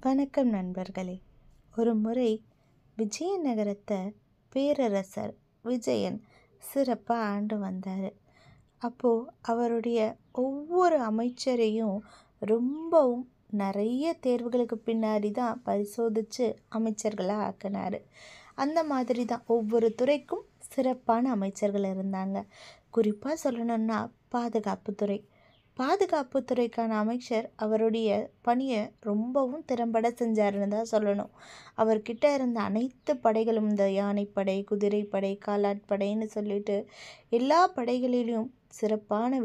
வணக்கம் நண்பர்களே. ஒரு முறை விஜயநகரத்தை பேரரசர் விஜயன் சிறப்பாக ஆண்டு வந்தார். அப்போது அவருடைய ஒவ்வொரு அமைச்சரையும் ரொம்பவும் நிறைய தேர்வுகளுக்கு பின்னாடி தான் பரிசோதித்து அமைச்சர்களாக ஆக்கினார். அந்த மாதிரி தான் ஒவ்வொரு துறைக்கும் சிறப்பான அமைச்சர்கள் இருந்தாங்க. குறிப்பாக சொல்லணும்னா பாதுகாப்புத்துறைக்கான அமைச்சர் அவருடைய பணியை ரொம்பவும் திறம்பட செஞ்சாருன்னு தான் சொல்லணும். அவர்கிட்ட இருந்த அனைத்து படைகளும், இந்த யானைப்படை, குதிரைப்படை, காலாட்படைன்னு சொல்லிட்டு எல்லா படைகளிலும் சிறப்பான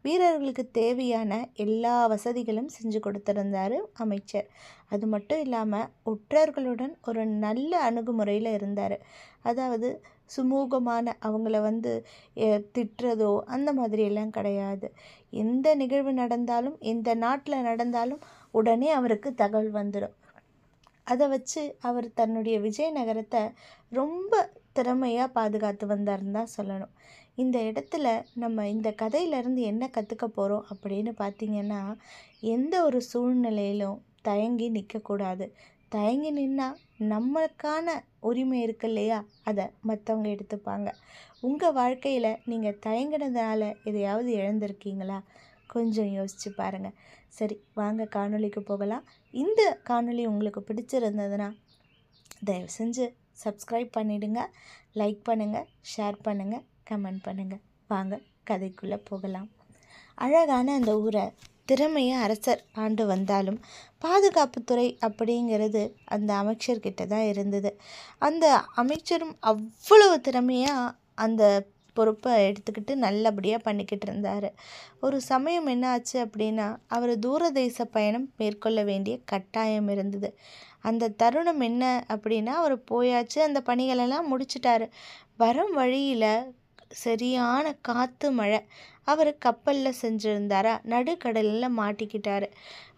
வீரர்களுக்கு தேவையான எல்லா வசதிகளும் செஞ்சு கொடுத்துருந்தார் அமைச்சர். அது மட்டும் இல்லாமல் ஒற்றர்களுடன் ஒரு நல்ல அணுகுமுறையில் இருந்தார். அதாவது சுமூகமான, அவங்கள திட்டுறதோ அந்த மாதிரியெல்லாம் கிடையாது. எந்த நிகழ்வு நடந்தாலும், எந்த நாட்டில் நடந்தாலும் உடனே அவருக்கு தகவல் வந்துடும். அதை வச்சு அவர் தன்னுடைய விஜயநகரத்தை ரொம்ப திறமையாக பாதுகாத்து வந்தார்னு தான் சொல்லணும். இந்த இடத்துல நம்ம இந்த கதையிலேருந்து என்ன கற்றுக்க போகிறோம் அப்படின்னு பார்த்திங்கன்னா, எந்த ஒரு சூழ்நிலையிலும் தயங்கி நிற்கக்கூடாது. தயங்கி நின்னால் நம்மளுக்கான உரிமை இருக்கு இல்லையா, அதை மற்றவங்க எடுத்துப்பாங்க. உங்கள் வாழ்க்கையில் நீங்கள் தயங்கினதுனால எதையாவது இழந்திருக்கீங்களா? கொஞ்சம் யோசித்து பாருங்கள். சரி, வாங்க காணொளிக்கு போகலாம். இந்த காணொளி உங்களுக்கு பிடிச்சிருந்ததுன்னா தயவு செஞ்சு சப்ஸ்கிரைப் பண்ணிவிடுங்க, லைக் பண்ணுங்கள், ஷேர் பண்ணுங்கள், கமெண்ட் பண்ணுங்கள். வாங்க கதைக்குள்ளே போகலாம். அழகான அந்த ஊரை திறமையாக அரசர் ஆண்டு வந்தாலும் பாதுகாப்புத்துறை அப்படிங்கிறது அந்த அமைச்சர்கிட்ட தான் இருந்தது. அந்த அமைச்சரும் அவ்வளவு திறமையாக அந்த பொறுப்பை எடுத்துக்கிட்டு நல்லபடியாக பண்ணிக்கிட்டு இருந்தார். ஒரு சமயம் என்ன ஆச்சு அப்படின்னா, அவர் தூரதேச பயணம் மேற்கொள்ள வேண்டிய கட்டாயம் இருந்தது. அந்த தருணம் என்ன அப்படின்னா, அவர் போயாச்சு, அந்த பணிகளெல்லாம் முடிச்சிட்டாரு. வரும் வழியில் சரியான காற்று, மழை. அவர் கப்பலில் செஞ்சுருந்தாரா, நடுக்கடலில் மாட்டிக்கிட்டார்.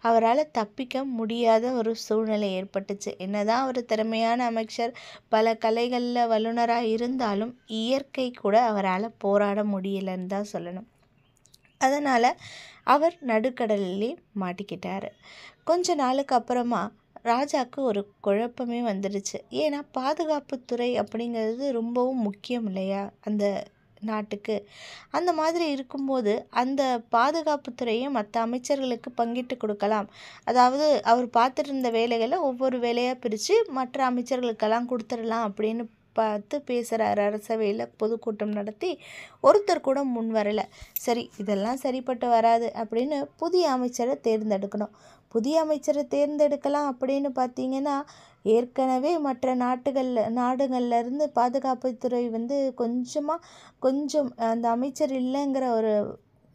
அவரால் தப்பிக்க முடியாத ஒரு சூழ்நிலை ஏற்பட்டுச்சு. என்னதான் ஒரு திறமையான அமைச்சர், பல கலைகளில் வல்லுநராக இருந்தாலும் இயற்கை கூட அவரால் போராட முடியலைன்னு தான் சொல்லணும். அதனால் அவர் நடுக்கடலிலே மாட்டிக்கிட்டார். கொஞ்ச நாளுக்கு அப்புறமா ராஜாவுக்கு ஒரு குழப்பமே வந்துடுச்சு. ஏன்னா பாதுகாப்புத்துறை அப்படிங்கிறது ரொம்பவும் முக்கியம் இல்லையா அந்த நாட்டுக்கு. அந்த மாதிரி இருக்கும்போது அந்த பாதுகாப்புத்துறையை மற்ற அமைச்சர்களுக்கு பங்கிட்டு கொடுக்கலாம். அதாவது அவர் பார்த்துட்டு இருந்த வேலைகளை ஒவ்வொரு வேலையாக பிரித்து மற்ற அமைச்சர்களுக்கெல்லாம் கொடுத்துடலாம் அப்படின்னு பார்த்து பேசுகிறார். அரசவையில் பொதுக்கூட்டம் நடத்தி ஒருத்தர் கூட முன் வரலை. சரி, இதெல்லாம் சரிப்பட்டு வராது அப்படின்னு புதிய அமைச்சரை தேர்ந்தெடுக்கலாம் அப்படின்னு பார்த்தீங்கன்னா, ஏற்கனவே மற்ற நாடுகள்லேருந்து பாதுகாப்புத்துறை கொஞ்சம் அந்த அமைச்சர் இல்லைங்கிற ஒரு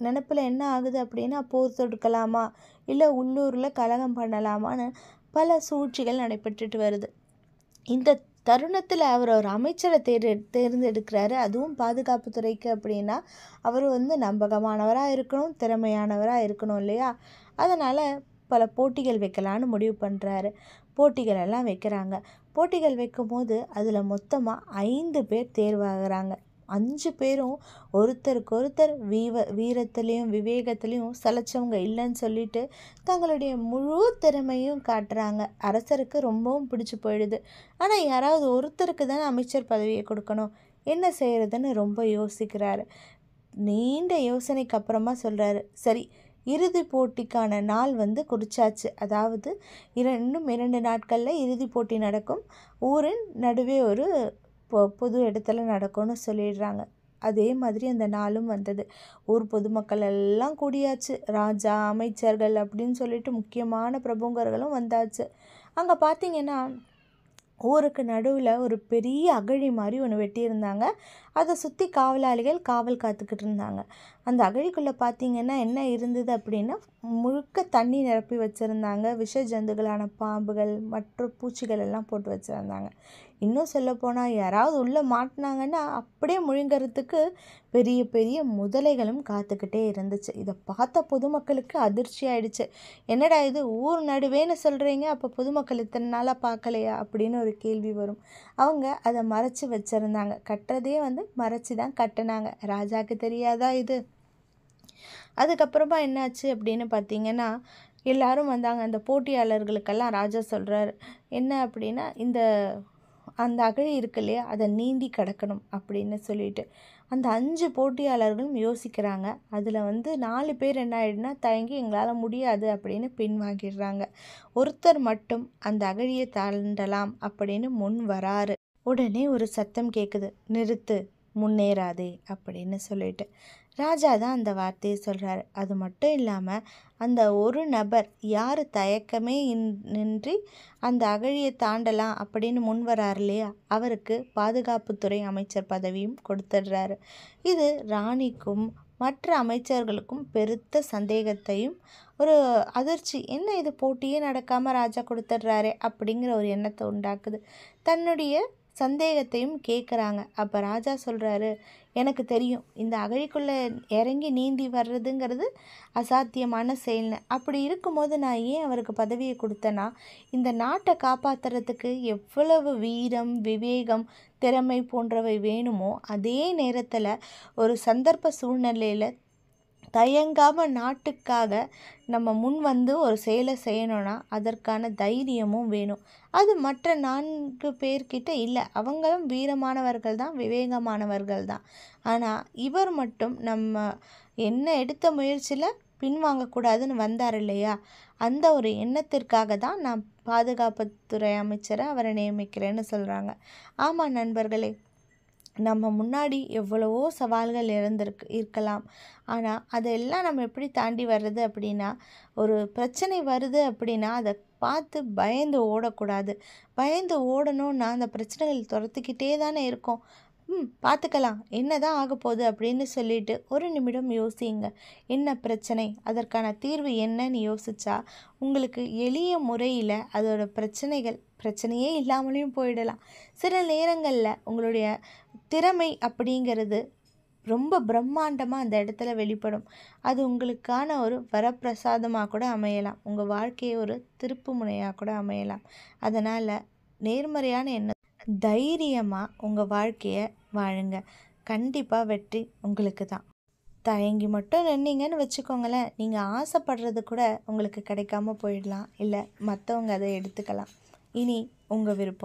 நினப்பில் என்ன ஆகுது அப்படின்னா, போர் தொடுக்கலாமா இல்லை உள்ளூரில் கலகம் பண்ணலாமான்னு பல சூழ்ச்சிகள் நடைபெற்றுட்டு வருது. இந்த தருணத்தில் அவர் ஒரு அமைச்சரை தேர்ந்தெடுக்கிறாரு. அதுவும் பாதுகாப்புத்துறைக்கு அப்படின்னா அவர் நம்பகமானவராக இருக்கணும், திறமையானவராக இருக்கணும் இல்லையா. அதனால் பல போட்டிகள் வைக்கலான்னு முடிவு பண்ணுறாரு. போட்டிகளெல்லாம் வைக்கிறாங்க. போட்டிகள் வைக்கும் போது அதில் மொத்தமாக 5 பேர் தேர்வாகிறாங்க. 5 பேரும் ஒருத்தருக்கொருத்தர் வீரத்துலேயும் விவேகத்துலேயும் சலைச்சவங்க இல்லைன்னு சொல்லிட்டு தங்களுடைய முழு திறமையும் காட்டுறாங்க. அரசருக்கு ரொம்பவும் பிடிச்சி போயிடுது. ஆனால் யாராவது ஒருத்தருக்கு தானே அமைச்சர் பதவியை கொடுக்கணும், என்ன செய்கிறதுன்னு ரொம்ப யோசிக்கிறாரு. நீண்ட யோசனைக்கு அப்புறமா சொல்கிறாரு, சரி, இறுதி போட்டிக்கான நாள் குறிச்சாச்சு. அதாவது இன்னும் 2 நாட்களில் இறுதி போட்டி நடக்கும். ஊரின் நடுவே ஒரு பொது இடத்துல நடக்கும்னு சொல்லிடுறாங்க. அதே மாதிரி அந்த நாளும் வந்தது. ஊர் பொதுமக்கள் எல்லாம் கூடியாச்சு. ராஜா, அமைச்சர்கள் அப்படின்னு சொல்லிட்டு முக்கியமான பிரபுங்கர்களும் வந்தாச்சு. அங்கே பார்த்திங்கன்னா ஊருக்கு நடுவில் ஒரு பெரிய அகழி மாதிரி ஒன்று வெட்டியிருந்தாங்க. அதை சுற்றி காவலாளிகள் காவல் காத்துக்கிட்டு இருந்தாங்க. அந்த அகழிக்குள்ளே பார்த்திங்கன்னா என்ன இருந்தது அப்படின்னா, முழுக்க தண்ணி நிரப்பி வச்சுருந்தாங்க. விஷ ஜந்துகளான பாம்புகள் மற்றும் பூச்சிகள் எல்லாம் போட்டு வச்சுருந்தாங்க. இன்னும் சொல்லப்போனால் யாராவது உள்ளே மாட்டினாங்கன்னா அப்படியே முழுங்கிறதுக்கு பெரிய பெரிய முதலைகளும் காத்துக்கிட்டே இருந்துச்சு. இதை பார்த்த பொதுமக்களுக்கு அதிர்ச்சி ஆயிடுச்சு. என்னடா இது, ஊர் நடுவேன்னு சொல்கிறீங்க, அப்போ பொதுமக்கள் இத்தனை நாளாக பார்க்கலையா அப்படின்னு ஒரு கேள்வி வரும். அவங்க அதை மறைச்சி வச்சுருந்தாங்க. கட்டுறதே மறைச்சி தான் கட்டினாங்க. ராஜாவுக்கு தெரியாதா இது? அதுக்கப்புறமா என்னாச்சு அப்படின்னு பார்த்தீங்கன்னா, எல்லாரும் வந்தாங்க. அந்த போட்டியாளர்களுக்கெல்லாம் ராஜா சொல்கிறாரு, என்ன அப்படின்னா, அந்த அகழி இருக்கு இல்லையா, அதை நீந்தி கடக்கணும் அப்படின்னு சொல்லிட்டு. அந்த 5 போட்டியாளர்களும் யோசிக்கிறாங்க. அதில் 4 பேர் என்ன ஆயிடுனா, தயங்கி எங்களால் முடியாது அப்படின்னு பின்வாங்கிடுறாங்க. ஒருத்தர் மட்டும் அந்த அகழியை தாண்டலாம் அப்படின்னு முன் வராரு. உடனே ஒரு சத்தம் கேட்குது, நிறுத்து, முன்னேறாதே அப்படின்னு சொல்லிட்டு. ராஜா தான் அந்த வார்த்தையை சொல்கிறாரு. அது மட்டும் இல்லாமல் அந்த ஒரு நபர் யார் தயக்கமே நின்றி அந்த அகழியை தாண்டலாம் அப்படின்னு முன் வரார் இல்லையா, அவருக்கு பாதுகாப்புத்துறை அமைச்சர் பதவியும் கொடுத்துடுறாரு. இது ராணிக்கும் மற்ற அமைச்சர்களுக்கும் பெருத்த சந்தேகத்தையும் ஒரு அதிர்ச்சி, என்ன இது போட்டியே நடக்காமல் ராஜா கொடுத்துட்றாரே அப்படிங்கிற ஒரு எண்ணத்தை உண்டாக்குது. தன்னுடைய சந்தேகத்தையும் கேட்குறாங்க. அப்போ ராஜா சொல்கிறாரு, எனக்கு தெரியும் இந்த அகழிக்குள்ளே இறங்கி நீந்தி வர்றதுங்கிறது அசாத்தியமான செயல்னு. அப்படி இருக்கும்போது நான் ஏன் அவருக்கு பதவியை கொடுத்தேன்னா, இந்த நாட்டை காப்பாற்றுறதுக்கு எவ்வளவு வீரம், விவேகம், திறமை போன்றவை வேணுமோ அதே நேரத்தில் ஒரு சந்தர்ப்ப சூழ்நிலையில் தயங்காமல் நாட்டுக்காக நம்ம முன் ஒரு செயலை செய்யணும்னா அதற்கான தைரியமும் வேணும். அது மற்ற 4 பேர்கிட்ட இல்லை. அவங்களும் வீரமானவர்கள் தான், விவேகமானவர்கள் தான். ஆனால் இவர் மட்டும் நம்ம என்ன எடுத்த முயற்சியில் பின்வாங்கக்கூடாதுன்னு வந்தார் இல்லையா, அந்த ஒரு எண்ணத்திற்காக தான் நான் பாதுகாப்புத்துறை அமைச்சரை அவரை நியமிக்கிறேன்னு சொல்கிறாங்க. ஆமாம் நண்பர்களே, நம்ம முன்னாடி எவ்வளவோ சவால்கள் இருக்கலாம். ஆனால் அதெல்லாம் நம்ம எப்படி தாண்டி வர்றது அப்படின்னா, ஒரு பிரச்சனை வருது அப்படின்னா அதை பார்த்து பயந்து ஓடக்கூடாது. பயந்து ஓடணுன்னா அந்த பிரச்சனைகள் துரத்துக்கிட்டே தானே இருக்கும். பார்த்துக்கலாம், என்ன தான் ஆக போகுது அப்படின்னு சொல்லிட்டு ஒரு நிமிடம் யோசிங்க. என்ன பிரச்சனை, அதற்கான தீர்வு என்னன்னு யோசிச்சா உங்களுக்கு எளிய முறையில் அதோட பிரச்சனையே இல்லாமலேயும் போயிடலாம். சில நேரங்களில் உங்களுடைய திறமை அப்படிங்கிறது ரொம்ப பிரம்மாண்டமாக அந்த இடத்துல வெளிப்படும். அது உங்களுக்கான ஒரு வரப்பிரசாதமாக கூட அமையலாம். உங்கள் வாழ்க்கையை ஒரு திருப்பு முனையாக கூட அமையலாம். அதனால் நேர்மறையான எண்ணம், தைரியமாக உங்கள் வாழ்க்கையை வாழுங்க. கண்டிப்பாக வெற்றி உங்களுக்கு தான். தயங்கி மட்டும் நின்னீங்கன்னு வச்சுக்கோங்களேன், நீங்கள் ஆசைப்படுறது கூட உங்களுக்கு கிடைக்காம போயிடலாம். இல்லை மற்றவங்க அதை எடுத்துக்கலாம். இனி உங்கள் விருப்பம்.